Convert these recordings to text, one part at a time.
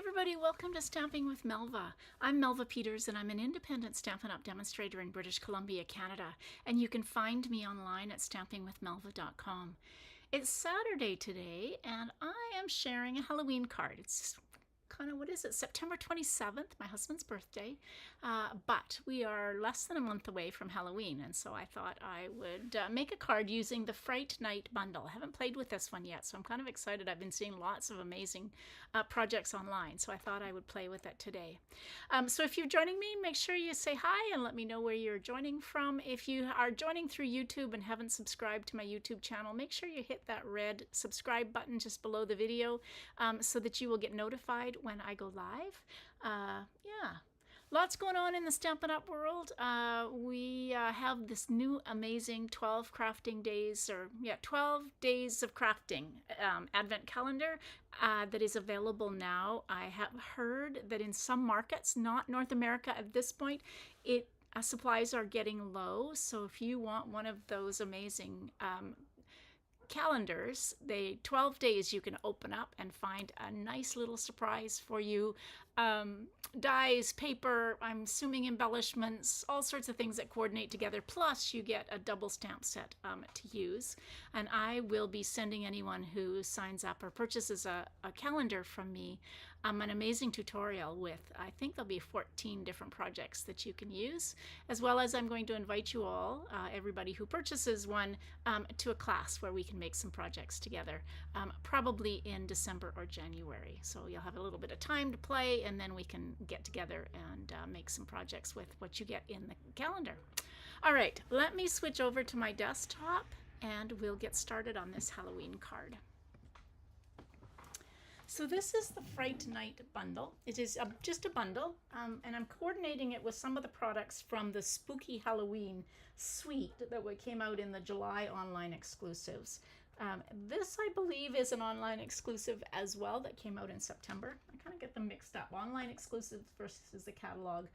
everybody, welcome to Stamping with Melva. I'm Melva Peters and I'm an independent Stampin' Up! Demonstrator in British Columbia, Canada, and you can find me online at stampingwithmelva.com. It's Saturday today and I am sharing a Halloween card. It's kind of, what is it, September 27th, my husband's birthday, but we are less than a month away from Halloween, and so I thought I would make a card using the Fright Night bundle. I haven't played with this one yet, so I'm kind of excited. I've been seeing lots of amazing projects online, so I thought I would play with it today. So if you're joining me, make sure you say hi and let me know where you're joining from. If you are joining through YouTube and haven't subscribed to my YouTube channel, make sure you hit that red subscribe button just below the video so that you will get notified when I go live. Yeah, lots going on in the Stampin' Up! World. We have this new amazing 12 crafting days, 12 days of crafting advent calendar that is available now. I have heard that in some markets, not North America at this point, supplies are getting low. So if you want one of those amazing calendars, 12 days you can open up and find a nice little surprise for you. Dies, paper, I'm assuming embellishments, all sorts of things that coordinate together, plus you get a double stamp set to use. And I will be sending anyone who signs up or purchases a calendar from me an amazing tutorial with, I think there'll be 14 different projects that you can use, as well as I'm going to invite you all, everybody who purchases one, to a class where we can make some projects together, probably in December or January. So you'll have a little bit of time to play, and then we can get together and make some projects with what you get in the calendar. All right, let me switch over to my desktop and we'll get started on this Halloween card. So this is the Fright Night bundle. It is just a bundle, and I'm coordinating it with some of the products from the Spooky Halloween suite that came out in the July online exclusives. This, I believe, is an online exclusive as well that came out in September. I kind of get them mixed up. Online exclusives versus the catalog.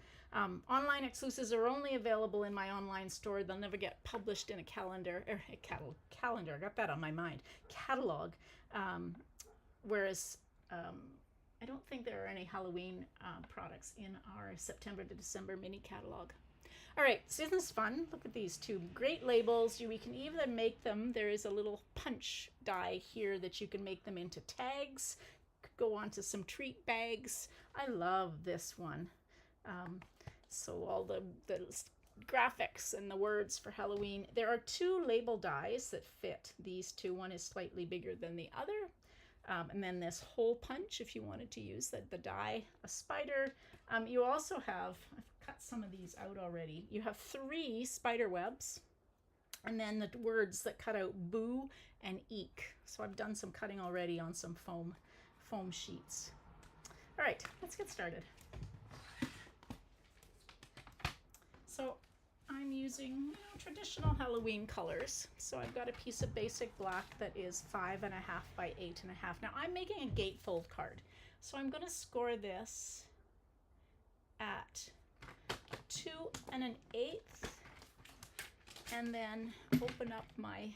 Online exclusives are only available in my online store. They'll never get published in a calendar, or a calendar, I got that on my mind, catalog. Whereas I don't think there are any Halloween products in our September to December mini catalog. All right, so isn't this fun? Look at these two great labels. We can either make them, there is a little punch die here that you can make them into tags, go onto some treat bags. I love this one. So all the graphics and the words for Halloween. There are two label dies that fit these two. One is slightly bigger than the other. And then this hole punch, if you wanted to use the die, a spider. You also have, I've cut some of these out already. You have 3 spider webs, and then the words that cut out boo and eek. So I've done some cutting already on some foam sheets. All right, let's get started. So I'm using traditional Halloween colors. So I've got a piece of basic black that is 5.5 by 8.5. Now I'm making a gatefold card. So I'm going to score this at 2 1/8 and then open up my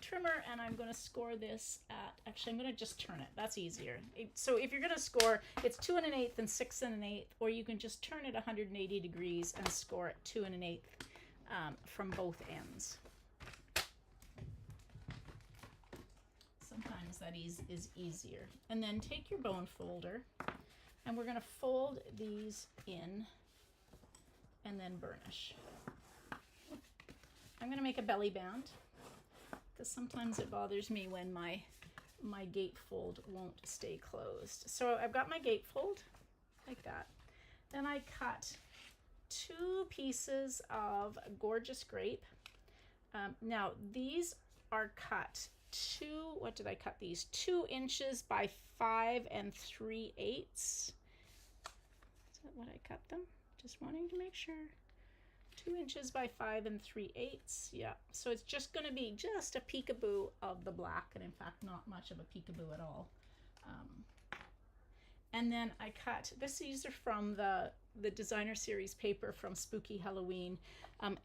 trimmer, and I'm going to score this at, actually I'm going to just turn it, that's easier. So if you're going to score, it's 2 1/8 and 6 1/8, or you can just turn it 180 degrees and score it 2 1/8 from both ends. Sometimes that is easier. And then take your bone folder, and we're going to fold these in and then burnish. I'm going to make a belly band because sometimes it bothers me when my gatefold won't stay closed. So I've got my gatefold like that. Then I cut 2 pieces of gorgeous grape. Now these are cut what did I cut these? 2 inches by 5 3/8. Is that what I cut them? Just wanting to make sure. 2 inches by 5 3/8. Yeah, so it's just going to be just a peekaboo of the black, and in fact not much of a peekaboo at all. And then I cut, these are from the designer series paper from Spooky Halloween,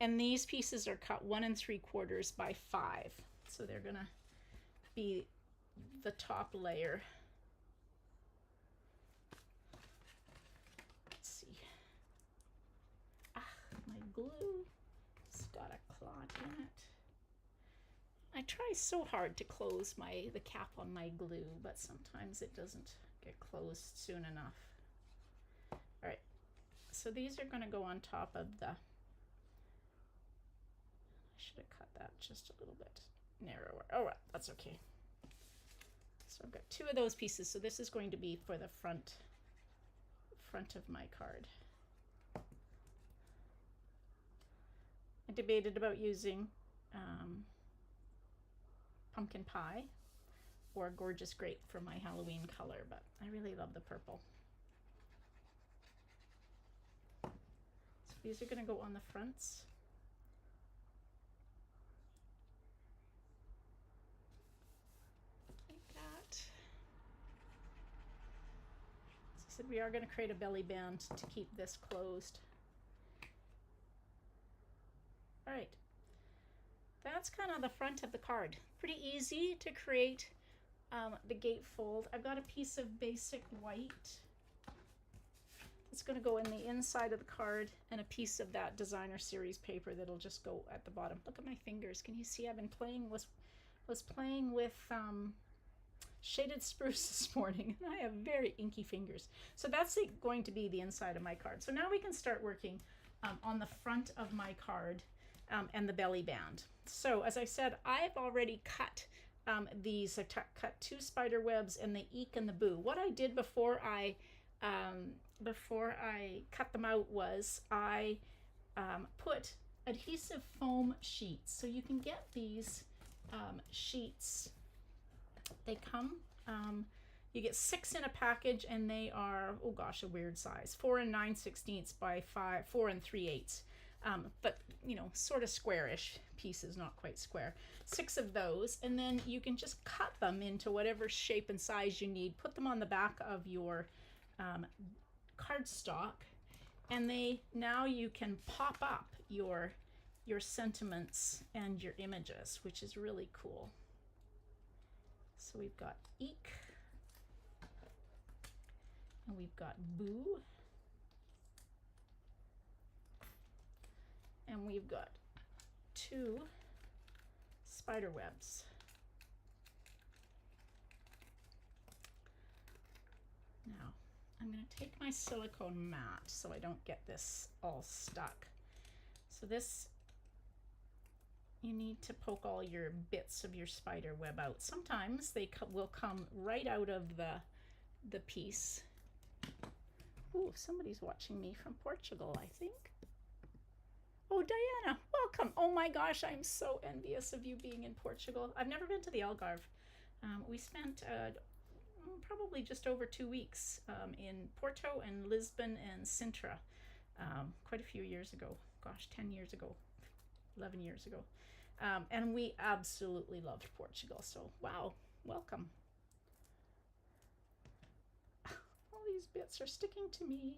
and these pieces are cut 1 3/4 by 5. So they're going to be the top layer. Let's see. Ah, my glue. It's got a clot in it. I try so hard to close the cap on my glue, but sometimes it doesn't get closed soon enough. All right, so these are going to go on top of the, I should have cut that just a little bit narrower. Oh, well, that's okay. So I've got two of those pieces. So this is going to be for the front of my card. I debated about using pumpkin pie or gorgeous grape for my Halloween color, but I really love the purple. So these are going to go on the fronts. Like that. As I said, we are going to create a belly band to keep this closed. All right. That's kind of the front of the card. Pretty easy to create the gatefold. I've got a piece of basic white that's going to go in the inside of the card, and a piece of that designer series paper that'll just go at the bottom. Look at my fingers. Can you see? I've been playing was playing with shaded spruce this morning, and I have very inky fingers. So that's going to be the inside of my card. So now we can start working on the front of my card and the belly band. So as I said, I've already cut these. I cut two spider webs and the eek and the boo. What I did before I cut them out was I put adhesive foam sheets. So you can get these sheets. They come, you get 6 in a package, and they are, oh gosh, a weird size, 4 9/16 by 4 3/8. But you know, sort of squarish pieces, not quite square. 6 of those, and then you can just cut them into whatever shape and size you need. Put them on the back of your cardstock, and now you can pop up your sentiments and your images, which is really cool. So we've got eek, and we've got boo, and we've got 2 spider webs. Now I'm going to take my silicone mat so I don't get this all stuck. So this, you need to poke all your bits of your spider web out. Sometimes they will come right out of the piece. Ooh, somebody's watching me from Portugal, I think. Oh, Diana, welcome. Oh my gosh, I'm so envious of you being in Portugal. I've never been to the Algarve. We spent probably just over 2 weeks in Porto and Lisbon and Sintra quite a few years ago. Gosh, 10 years ago, 11 years ago. And we absolutely loved Portugal. So, wow, welcome. All these bits are sticking to me.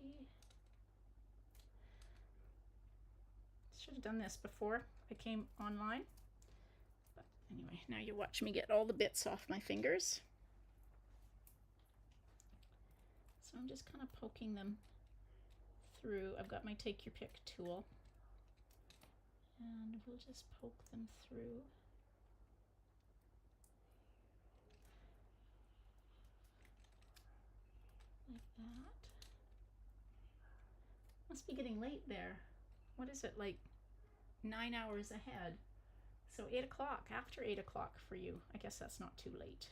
Should have done this before I came online. But anyway, now you watch me get all the bits off my fingers. So I'm just kind of poking them through. I've got my take your pick tool, and we'll just poke them through. Like that. Must be getting late there. What is it, like 9 hours ahead? So 8 o'clock, after 8 o'clock for you. I guess that's not too late.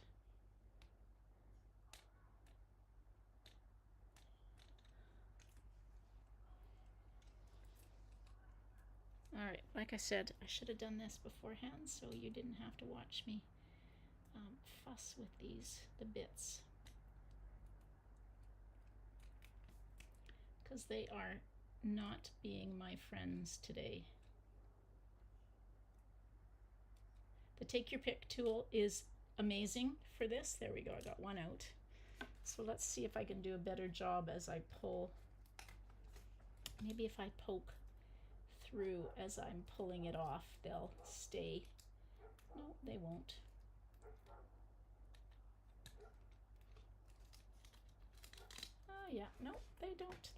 All right, like I said, I should have done this beforehand so you didn't have to watch me fuss with the bits. Because they are not being my friends today. The take your pick tool is amazing for this. There we go, I got one out. So let's see if I can do a better job as I pull. Maybe if I poke through as I'm pulling it off, they'll stay. No, they won't. yeah, no, they don't.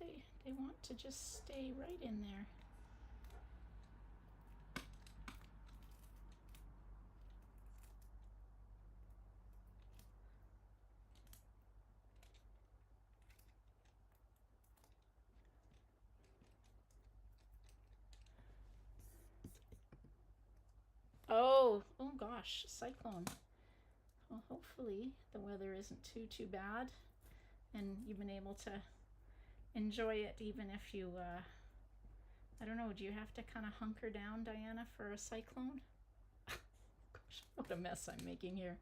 They want to just stay right in there. Oh gosh, cyclone. Well, hopefully the weather isn't too bad and you've been able to enjoy it even if you, I don't know, do you have to kind of hunker down, Diana, for a cyclone? Gosh, what a mess I'm making here.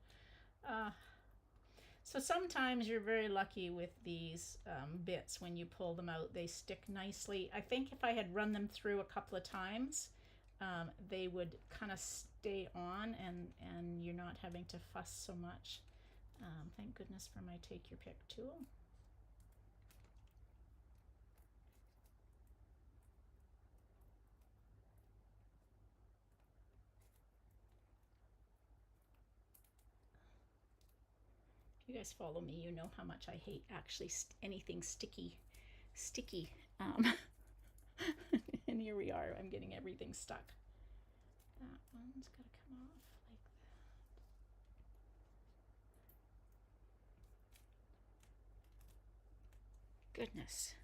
So sometimes you're very lucky with these bits. When you pull them out, they stick nicely. I think if I had run them through a couple of times, they would kind of stay on and you're not having to fuss so much. Thank goodness for my take your pick tool. If you guys follow me, you know how much I hate actually anything sticky. And here we are, I'm getting everything stuck. That one's got to come off like that. Goodness.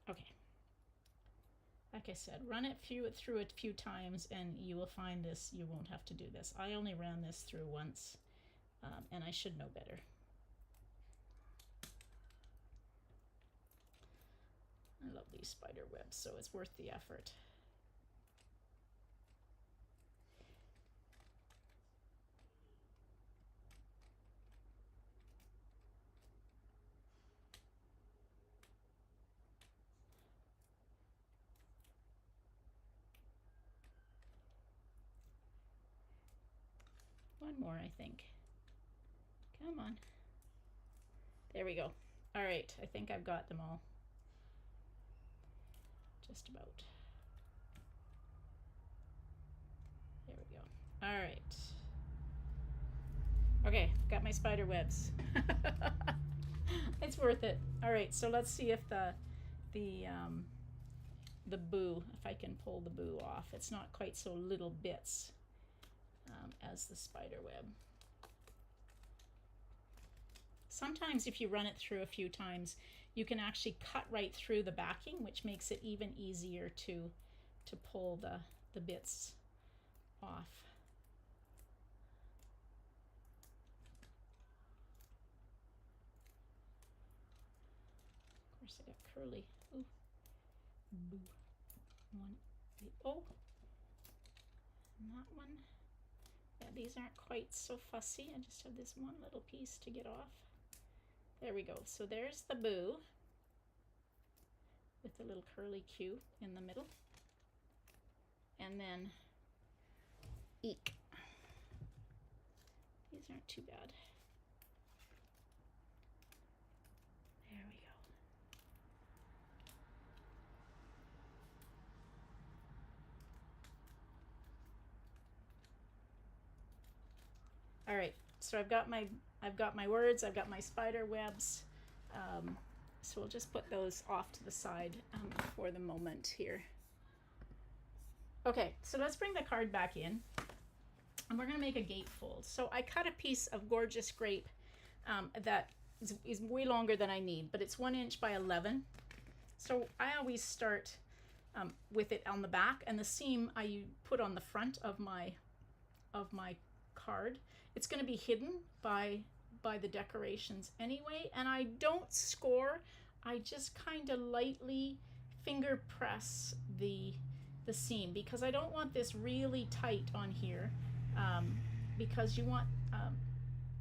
Okay. Like I said, run it through a few times and you will find this, you won't have to do this. I only ran this through once, and I should know better. I love these spider webs, so it's worth the effort. One more, I think. Come on. There we go. All right, I think I've got them all. Just about. There we go. All right. Okay, got my spider webs. It's worth it. All right, so let's see if the boo, if I can pull the boo off. It's not quite so little bits as the spider web. Sometimes if you run it through a few times, you can actually cut right through the backing, which makes it even easier to pull the bits off. Of course, I got curly. Ooh. Boo. One. Oh. And that one. Yeah, these aren't quite so fussy. I just have this one little piece to get off. There we go. So there's the boo with the little curly Q in the middle. And then eek. These aren't too bad. There we go. All right, so I've got my words, I've got my spider webs. So we'll just put those off to the side for the moment here. Okay, so let's bring the card back in and we're gonna make a gatefold. So I cut a piece of gorgeous grape that is way longer than I need, but it's 1 inch by 11. So I always start with it on the back, and the seam I put on the front of my card. It's going to be hidden by the decorations anyway, and I don't score. I just kind of lightly finger press the seam because I don't want this really tight on here, because you want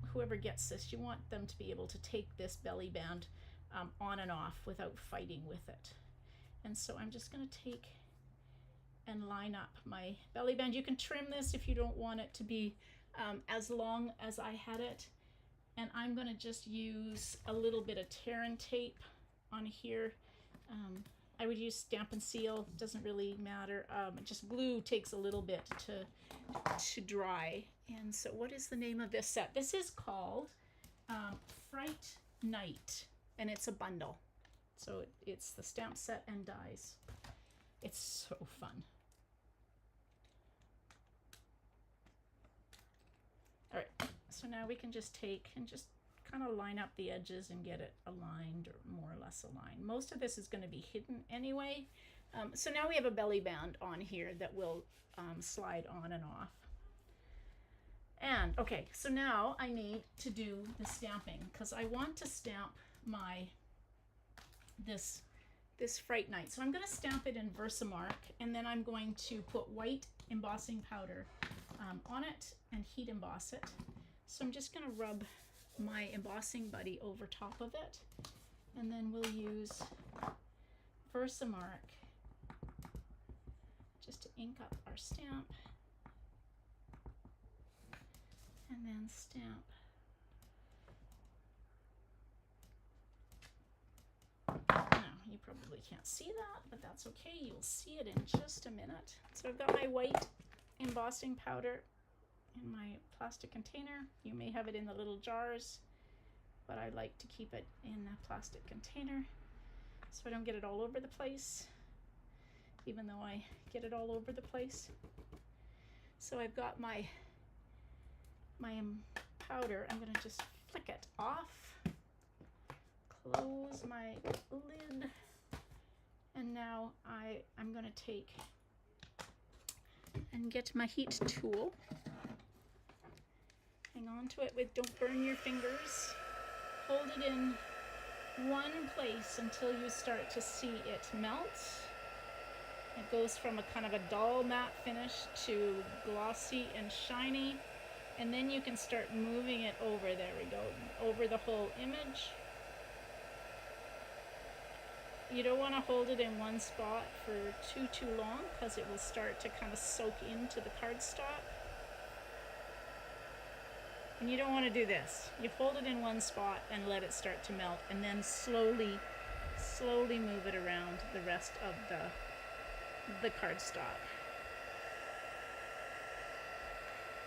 whoever gets this, you want them to be able to take this belly band on and off without fighting with it. And so I'm just going to take and line up my belly band. You can trim this if you don't want it to be as long as I had it. And I'm going to just use a little bit of tear and tape on here. I would use Stampin' Seal, doesn't really matter. Just glue takes a little bit to dry. And so what is the name of this set? This is called Fright Night. and it's a bundle. So it's the stamp set and dies. It's so fun. All right, so now we can just take and just kind of line up the edges and get it aligned, or more or less aligned. Most of this is going to be hidden anyway. So now we have a belly band on here that will slide on and off. And okay, so now I need to do the stamping, because I want to stamp my this Fright Night. So I'm going to stamp it in Versamark, and then I'm going to put white embossing powder on it and heat emboss it. So I'm just going to rub my embossing buddy over top of it, and then we'll use Versamark just to ink up our stamp, and then stamp. Now, you probably can't see that, but that's okay. You'll see it in just a minute. So I've got my white embossing powder in my plastic container. You may have it in the little jars, but I like to keep it in a plastic container so I don't get it all over the place, even though I get it all over the place. So I've got my powder. I'm going to just flick it off, close my lid, and now I'm going to take and get my heat tool. Hang on to it with, don't burn your fingers. Hold it in one place until you start to see it melt. It goes from a kind of a dull matte finish to glossy and shiny, and then you can start moving it over, there we go, over the whole image. You don't want to hold it in one spot for too long, because it will start to kind of soak into the cardstock. And you don't want to do this. You hold it in one spot and let it start to melt, and then slowly move it around the rest of the cardstock.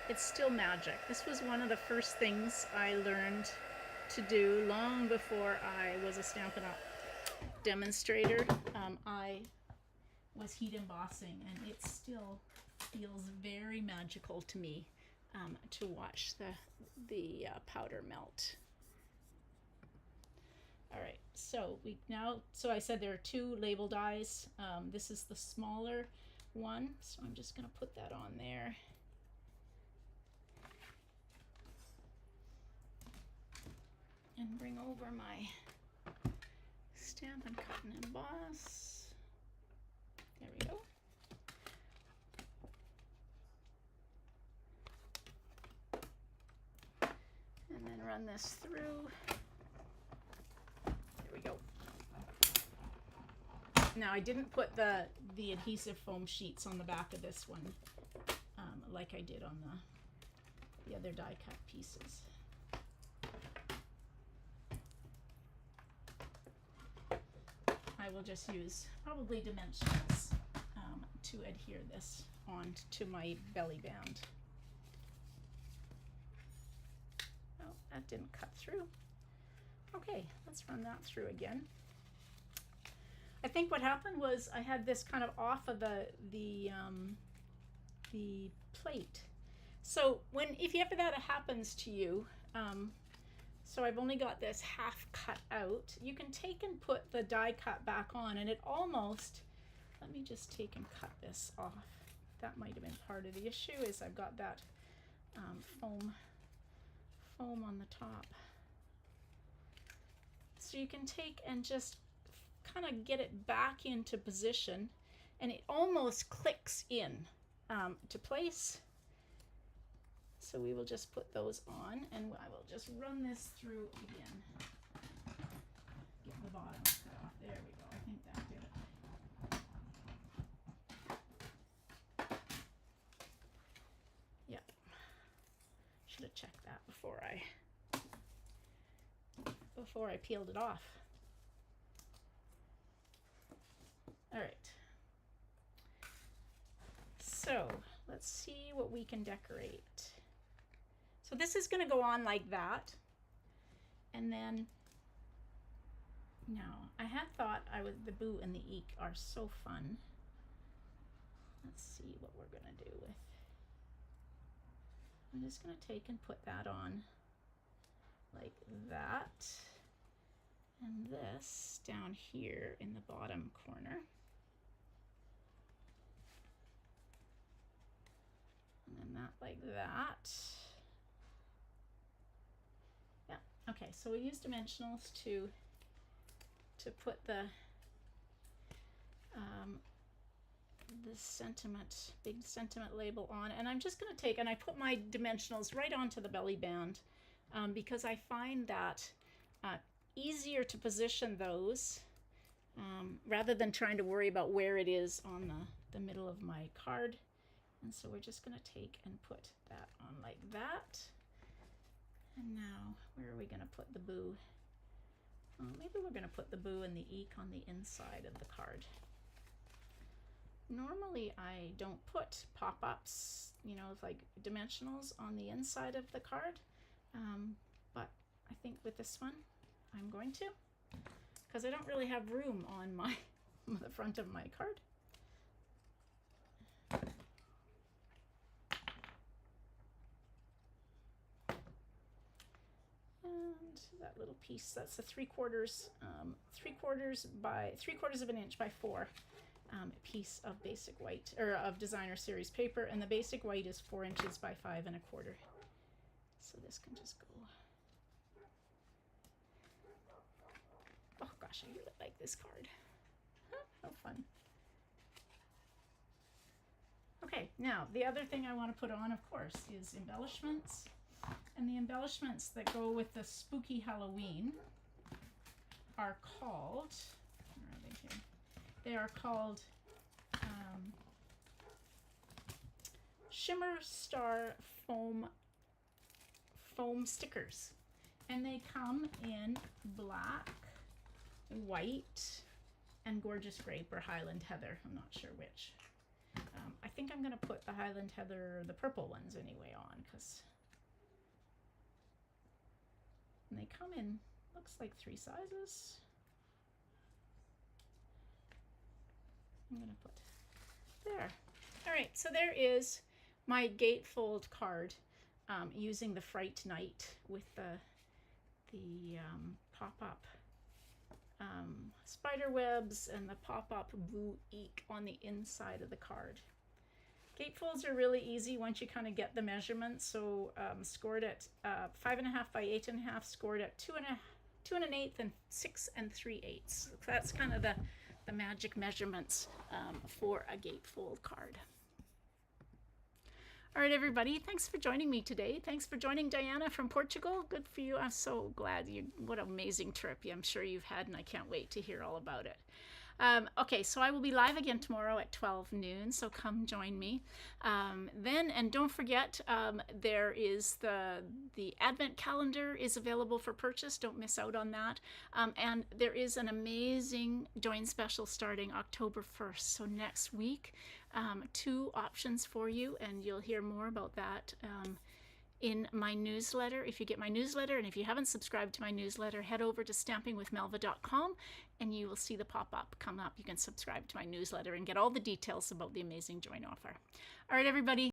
It's still magic. This was one of the first things I learned to do long before I was a Stampin' Up! Demonstrator. I was heat embossing, and it still feels very magical to me to watch the powder melt. All right, so so I said there are two label dies. This is the smaller one, so I'm just going to put that on there. And bring over my Stampin' Cut and Emboss. There we go. And then run this through. There we go. Now I didn't put the adhesive foam sheets on the back of this one like I did on the other die cut pieces. I will just use probably dimensionals to adhere this on to my belly band. Oh, that didn't cut through. Okay, let's run that through again. I think what happened was I had this kind of off of the plate. So if ever that happens to you, so I've only got this half cut out, you can take and put the die cut back on, and it almost, let me just take and cut this off. That might have been part of the issue, is I've got that foam on the top. So you can take and just kind of get it back into position, and it almost clicks in to place. So we will just put those on, and I will just run this through again. Get the bottom cut off. There we go. I think that did it. Yep. Should have checked that before I peeled it off. All right. So let's see what we can decorate. So this is going to go on like that, and then Now, I had thought the boo and the eek are so fun. Let's see what we're gonna do with. I'm just gonna take and put that on like that, and this down here in the bottom corner. And then that like that. Yeah, okay, so we use dimensionals to put the big sentiment label on, and I'm just going to take and I put my dimensionals right onto the belly band because I find that easier to position those rather than trying to worry about where it is on the middle of my card. And so we're just going to take and put that on like that. And now where are we going to put the boo? Maybe we're going to put the boo and the eek on the inside of the card. Normally I don't put pop-ups, you know, like dimensionals on the inside of the card, but I think with this one I'm going to, because I don't really have room on the front of my card. And that little piece, that's a 3/4 of an inch by 4 piece of basic white, or of designer series paper, and the basic white is 4 inches by 5 1/4. So this can just go. Oh gosh, I really like this card. How fun. Okay, now the other thing I want to put on, of course, is embellishments. And the embellishments that go with the spooky Halloween are called, where are they here? They are called Shimmer Star foam stickers. And they come in black, white, and gorgeous grape or Highland Heather. I'm not sure which. I think I'm going to put the Highland Heather, the purple ones anyway, on, because they come in, looks like 3 sizes. I'm going to put there. All right, so there is my gatefold card using the Fright Night with the pop-up spider webs and the pop-up boo eek on the inside of the card. Gatefolds are really easy once you kind of get the measurements. So scored at 5.5 by 8.5, scored at 2 1/8 and 6 3/8. So that's kind of the magic measurements for a gatefold card. All right, everybody, thanks for joining me today. Thanks for joining Diana from Portugal. Good for you. I'm so glad what an amazing trip I'm sure you've had, and I can't wait to hear all about it. Okay, so I will be live again tomorrow at 12 noon, so come join me. Then, and don't forget, there is the Advent calendar is available for purchase. Don't miss out on that. And there is an amazing join special starting October 1st, so next week. 2 options for you, and you'll hear more about that in my newsletter. If you get my newsletter, and if you haven't subscribed to my newsletter, head over to stampingwithmelva.com and you will see the pop-up come up. You can subscribe to my newsletter and get all the details about the amazing join offer. All right, everybody.